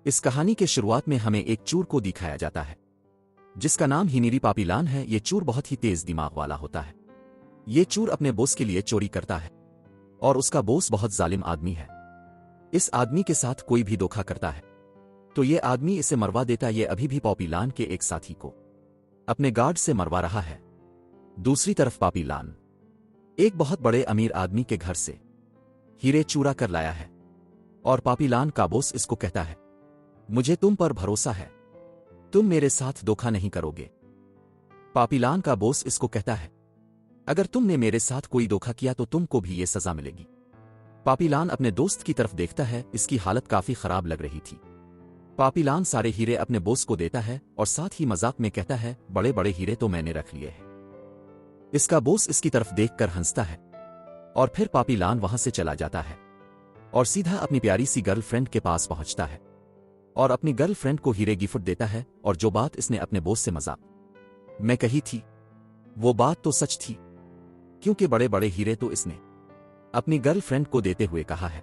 इस कहानी के शुरुआत में हमें एक चूर को दिखाया जाता है जिसका नाम हिनीरी पापीलान है। ये चूर बहुत ही तेज दिमाग वाला होता है। ये चूर अपने बॉस के लिए चोरी करता है और उसका बॉस बहुत जालिम आदमी है। इस आदमी के साथ कोई भी धोखा करता है तो ये आदमी इसे मरवा देता। ये अभी भी पापीलान के एक साथी को अपने गार्ड से मरवा रहा है। दूसरी तरफ पापीलान एक बहुत बड़े अमीर आदमी के घर से हीरे चुरा कर लाया है और पापीलान का बॉस इसको कहता है, मुझे तुम पर भरोसा है, तुम मेरे साथ धोखा नहीं करोगे। पापीलान का बॉस इसको कहता है, अगर तुमने मेरे साथ कोई धोखा किया तो तुमको भी ये सजा मिलेगी। पापीलान अपने दोस्त की तरफ देखता है, इसकी हालत काफी खराब लग रही थी। पापीलान सारे हीरे अपने बॉस को देता है और साथ ही मजाक में कहता है, बड़े बड़े हीरे तो मैंने रख लिए हैं। इसका बॉस इसकी तरफ देखकर हंसता है और फिर पापीलान वहां से चला जाता है और सीधा अपनी प्यारी सी गर्लफ्रेंड के पास पहुंचता है और अपनी गर्लफ्रेंड को हीरे गिफ्ट देता है। और जो बात इसने अपने बॉस से मजाक में कही थी वो बात तो सच थी, क्योंकि बड़े बड़े हीरे तो इसने अपनी गर्लफ्रेंड को देते हुए कहा है,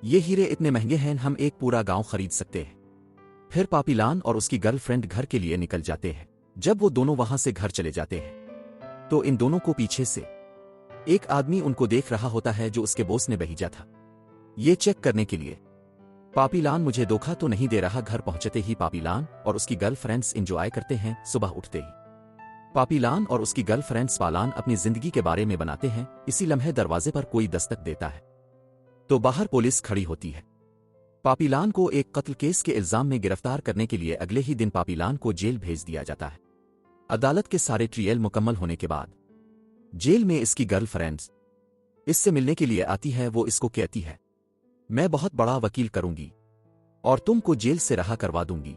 ये हीरे इतने महंगे हैं, हम एक पूरा गांव खरीद सकते हैं। फिर पापीलान और उसकी गर्लफ्रेंड घर के लिए निकल जाते हैं। जब वो दोनों वहां से घर चले जाते हैं तो इन दोनों को पीछे से एक आदमी उनको देख रहा होता है जो उसके बॉस ने भेजा था ये चेक करने के लिए। पापीलान मुझे धोखा तो नहीं दे रहा। घर पहुंचते ही पापीलान और उसकी गर्लफ्रेंड्स एंजॉय करते हैं। सुबह उठते ही पापीलान और उसकी गर्लफ्रेंड्स पालान अपनी जिंदगी के बारे में बनाते हैं। इसी लम्हे दरवाजे पर कोई दस्तक देता है तो बाहर पुलिस खड़ी होती है। पापीलान को एक कत्ल केस के इल्जाम में गिरफ्तार करने के लिए अगले ही दिन पापीलान को जेल भेज दिया जाता है। अदालत के सारे ट्रियल मुकम्मल होने के बाद जेल में इसकी गर्लफ्रेंड्स इससे मिलने के लिए आती है। वो इसको कहती है, मैं बहुत बड़ा वकील करूंगी और तुमको जेल से रहा करवा दूंगी।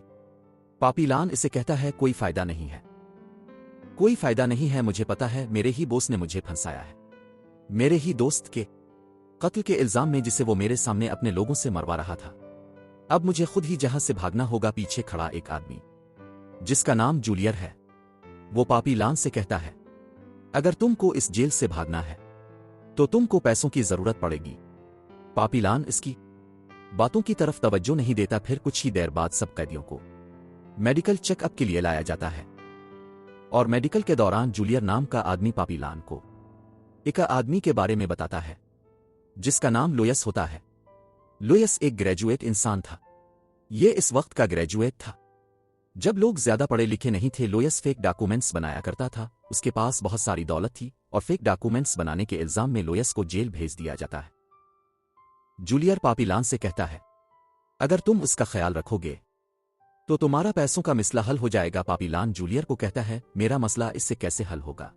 पापीलान इसे कहता है, कोई फायदा नहीं है, कोई फायदा नहीं है, मुझे पता है मेरे ही बॉस ने मुझे फंसाया है, मेरे ही दोस्त के कत्ल के इल्जाम में, जिसे वो मेरे सामने अपने लोगों से मरवा रहा था। अब मुझे खुद ही जहां से भागना होगा। पीछे खड़ा एक आदमी जिसका नाम जूलियर है, वो पापीलान से कहता है, अगर तुमको इस जेल से भागना है तो तुमको पैसों की जरूरत पड़ेगी। पापीलान इसकी बातों की तरफ तवज्जो नहीं देता। फिर कुछ ही देर बाद सब कैदियों को मेडिकल चेकअप के लिए लाया जाता है और मेडिकल के दौरान जूलियर नाम का आदमी पापीलान को एक आदमी के बारे में बताता है जिसका नाम लोयस होता है। लोयस एक ग्रेजुएट इंसान था। ये इस वक्त का ग्रेजुएट था जब लोग ज्यादा पढ़े लिखे नहीं थे। लोयस फेक डॉक्यूमेंट्स बनाया करता था। उसके पास बहुत सारी दौलत थी और फेक डॉक्यूमेंट्स बनाने के इल्जाम में लोयस को जेल भेज दिया जाता है। जूलियर पापीलान से कहता है, अगर तुम उसका ख्याल रखोगे तो तुम्हारा पैसों का मसला हल हो जाएगा। पापीलान जूलियर को कहता है, मेरा मसला इससे कैसे हल होगा?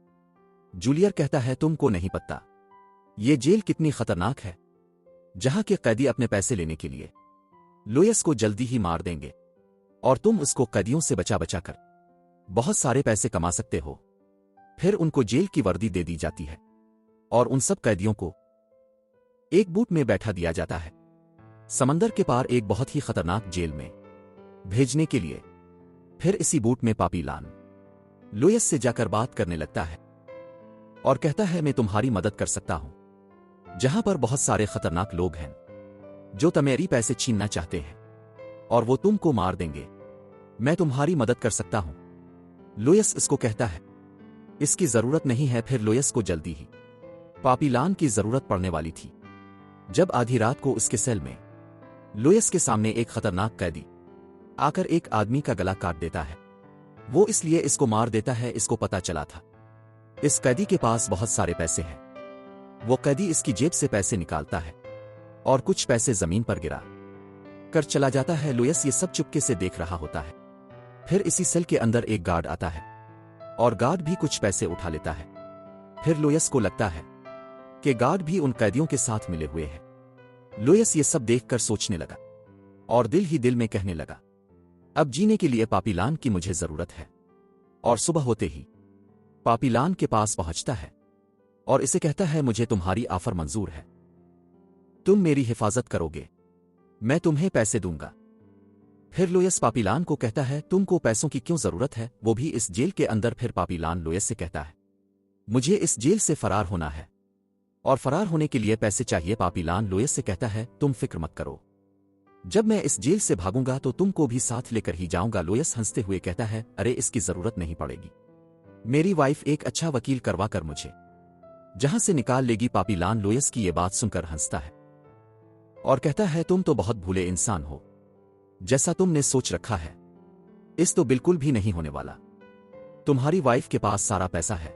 जूलियर कहता है, तुमको नहीं पता ये जेल कितनी खतरनाक है, जहां के कैदी अपने पैसे लेने के लिए लोयस को जल्दी ही मार देंगे और तुम उसको कैदियों से बचा बचा कर बहुत सारे पैसे कमा सकते हो। फिर उनको जेल की वर्दी दे दी जाती है और उन सब कैदियों को एक बूट में बैठा दिया जाता है समंदर के पार एक बहुत ही खतरनाक जेल में भेजने के लिए। फिर इसी बूट में पापीलान लोयस से जाकर बात करने लगता है और कहता है, मैं तुम्हारी मदद कर सकता हूं, जहां पर बहुत सारे खतरनाक लोग हैं जो तुम्हारी पैसे छीनना चाहते हैं और वो तुमको मार देंगे। मैं तुम्हारी मदद कर सकता हूं। लोयस इसको कहता है, इसकी जरूरत नहीं है। फिर लोयस को जल्दी ही पापीलान की जरूरत पड़ने वाली थी जब आधी रात को उसके सेल में लोयस के सामने एक खतरनाक कैदी आकर एक आदमी का गला काट देता है। वो इसलिए इसको मार देता है, इसको पता चला था इस कैदी के पास बहुत सारे पैसे हैं। वो कैदी इसकी जेब से पैसे निकालता है और कुछ पैसे जमीन पर गिरा कर चला जाता है। लोयस ये सब चुपके से देख रहा होता है। फिर इसी सेल के अंदर एक गार्ड आता है और गार्ड भी कुछ पैसे उठा लेता है। फिर लोयस को लगता है कि गार्ड भी उन कैदियों के साथ मिले हुए हैं। लोयस ये सब देखकर सोचने लगा और दिल ही दिल में कहने लगा, अब जीने के लिए पापीलान की मुझे जरूरत है। और सुबह होते ही पापीलान के पास पहुंचता है और इसे कहता है, मुझे तुम्हारी ऑफर मंजूर है, तुम मेरी हिफाजत करोगे, मैं तुम्हें पैसे दूंगा। फिर लोयस पापीलान को कहता है, तुमको पैसों की क्यों जरूरत है, वो भी इस जेल के अंदर? फिर पापीलान लोयस से कहता है, मुझे इस जेल से फरार होना है और फरार होने के लिए पैसे चाहिए। पापीलान लोयस से कहता है, तुम फिक्र मत करो, जब मैं इस जेल से भागूंगा तो तुमको भी साथ लेकर ही जाऊंगा। लोयस हंसते हुए कहता है, अरे इसकी जरूरत नहीं पड़ेगी। मेरी वाइफ एक अच्छा वकील करवा कर मुझे जहां से निकाल लेगी। पापीलान लोयस की ये बात सुनकर हंसता है और कहता है, तुम तो बहुत भूले इंसान हो। जैसा तुमने सोच रखा है इस तो बिल्कुल भी नहीं होने वाला। तुम्हारी वाइफ के पास सारा पैसा है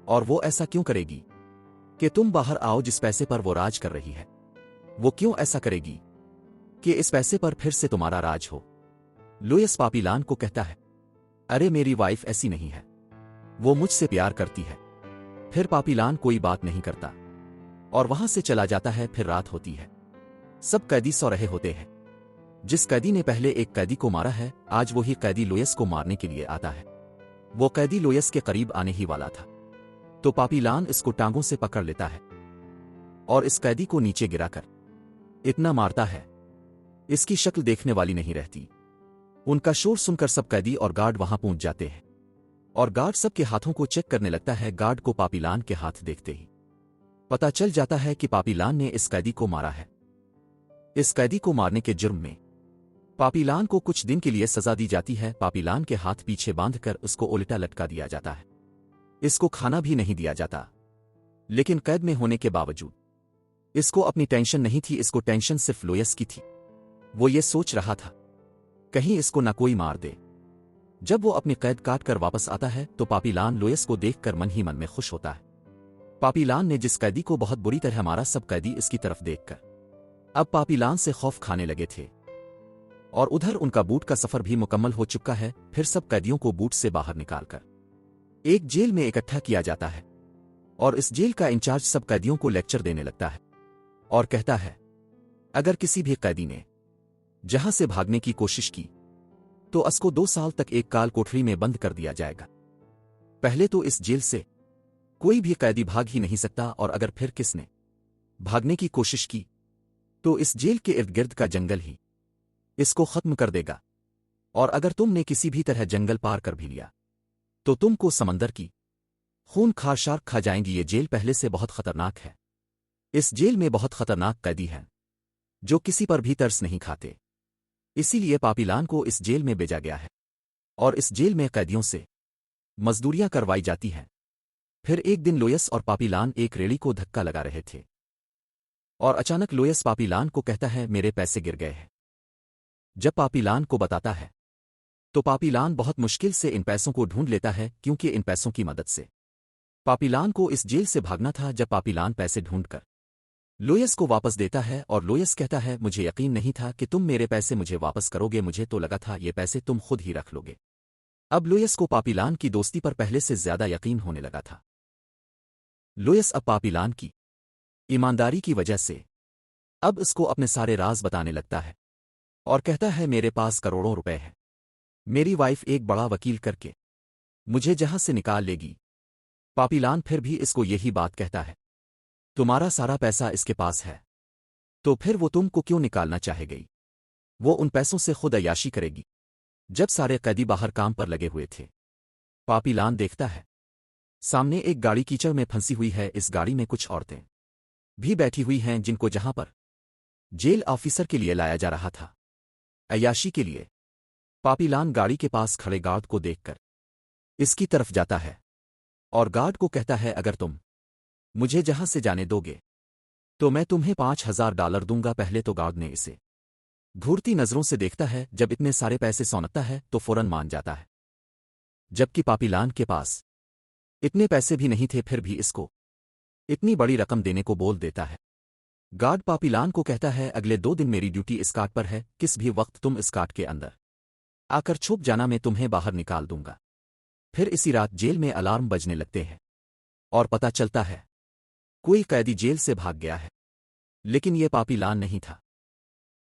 और वो ऐसा क्यों करेगी कि तुम बाहर आओ जिस पैसे पर वो राज कर रही है। वो क्यों ऐसा करेगी कि इस पैसे पर फिर से तुम्हारा राज हो। लुइस पापीलान को कहता है, अरे मेरी वाइफ ऐसी नहीं है, वो मुझसे प्यार करती है। फिर पापीलान कोई बात नहीं करता और वहां से चला जाता है। फिर रात होती है, सब कैदी सो रहे होते हैं। जिस कैदी ने पहले एक कैदी को मारा है, आज वही कैदी लुइस को मारने के लिए आता है। वो कैदी लुइस के करीब आने ही वाला था तो पापीलान इसको टांगों से पकड़ लेता है और इस कैदी को नीचे गिराकर इतना मारता है इसकी शक्ल देखने वाली नहीं रहती। उनका शोर सुनकर सब कैदी और गार्ड वहां पहुंच जाते हैं और गार्ड सबके हाथों को चेक करने लगता है। गार्ड को पापीलान के हाथ देखते ही पता चल जाता है कि पापीलान ने इस कैदी को मारा है। इस कैदी को मारने के जुर्म में पापीलान को कुछ दिन के लिए सजा दी जाती है। पापीलान के हाथ पीछे बांधकर उसको उल्टा लटका दिया जाता है। इसको खाना भी नहीं दिया जाता, लेकिन कैद में होने के बावजूद इसको अपनी टेंशन नहीं थी। इसको टेंशन सिर्फ लुइस की थी। वो ये सोच रहा था कहीं इसको ना कोई मार दे। जब वो अपनी कैद काट कर वापस आता है तो पापीलान लुइस को देखकर मन ही मन में खुश होता है। पापीलान ने जिस कैदी को बहुत बुरी तरह मारा, सब कैदी इसकी तरफ देखकर अब पापीलान से खौफ खाने लगे थे। और उधर उनका बूट का सफर भी मुकम्मल हो चुका है। फिर सब कैदियों को बूट से बाहर निकालकर एक जेल में इकट्ठा किया जाता है और इस जेल का इंचार्ज सब कैदियों को लेक्चर देने लगता है और कहता है, अगर किसी भी कैदी ने जहां से भागने की कोशिश की तो उसको 2 साल तक एक काल कोठरी में बंद कर दिया जाएगा। पहले तो इस जेल से कोई भी कैदी भाग ही नहीं सकता और अगर फिर किसने भागने की कोशिश की तो इस जेल के इर्द गिर्द का जंगल ही इसको खत्म कर देगा। और अगर तुमने किसी भी तरह जंगल पार कर भी लिया तो तुमको समंदर की खून खार शार्क खा जाएंगी। ये जेल पहले से बहुत खतरनाक है। इस जेल में बहुत खतरनाक कैदी हैं जो किसी पर भी तरस नहीं खाते। इसीलिए पापीलान को इस जेल में भेजा गया है और इस जेल में कैदियों से मजदूरियां करवाई जाती हैं। फिर एक दिन लुइस और पापीलान एक रेड़ी को धक्का लगा रहे थे और अचानक लुइस पापीलान को कहता है, मेरे पैसे गिर गए हैं। जब पापीलान को बताता है तो पापीलान बहुत मुश्किल से इन पैसों को ढूंढ लेता है, क्योंकि इन पैसों की मदद से पापीलान को इस जेल से भागना था। जब पापीलान पैसे ढूंढकर लुइस को वापस देता है और लुइस कहता है, मुझे यकीन नहीं था कि तुम मेरे पैसे मुझे वापस करोगे। मुझे तो लगा था ये पैसे तुम खुद ही रख लोगे। अब लुइस को पापीलान की दोस्ती पर पहले से ज्यादा यकीन होने लगा था। लुइस अब पापीलान की ईमानदारी की वजह से अब इसको अपने सारे राज बताने लगता है और कहता है, मेरे पास करोड़ों रुपए हैं। मेरी वाइफ एक बड़ा वकील करके मुझे जहां से निकाल लेगी। पापीलान फिर भी इसको यही बात कहता है, तुम्हारा सारा पैसा इसके पास है तो फिर वो तुमको क्यों निकालना चाहेगी। वो उन पैसों से खुद अय्याशी करेगी। जब सारे कैदी बाहर काम पर लगे हुए थे, पापीलान देखता है सामने एक गाड़ी कीचड़ में फंसी हुई है। इस गाड़ी में कुछ औरतें भी बैठी हुई हैं जिनको जहां पर जेल ऑफिसर के लिए लाया जा रहा था, अय्याशी के लिए। पापीलान गाड़ी के पास खड़े गार्ड को देखकर इसकी तरफ जाता है और गार्ड को कहता है, अगर तुम मुझे जहां से जाने दोगे तो मैं तुम्हें $5000 दूंगा। पहले तो गार्ड ने इसे घूरती नजरों से देखता है। जब इतने सारे पैसे सौंपता है तो फौरन मान जाता है, जबकि पापीलान के पास इतने पैसे भी नहीं थे। फिर भी इसको इतनी बड़ी रकम देने को बोल देता है। गार्ड पापीलान को कहता है, अगले 2 दिन मेरी ड्यूटी इस काट पर है। किस भी वक्त तुम इस काट के अंदर आकर छुप जाना, मैं तुम्हें बाहर निकाल दूंगा। फिर इसी रात जेल में अलार्म बजने लगते हैं और पता चलता है कोई कैदी जेल से भाग गया है, लेकिन यह पापीलान नहीं था।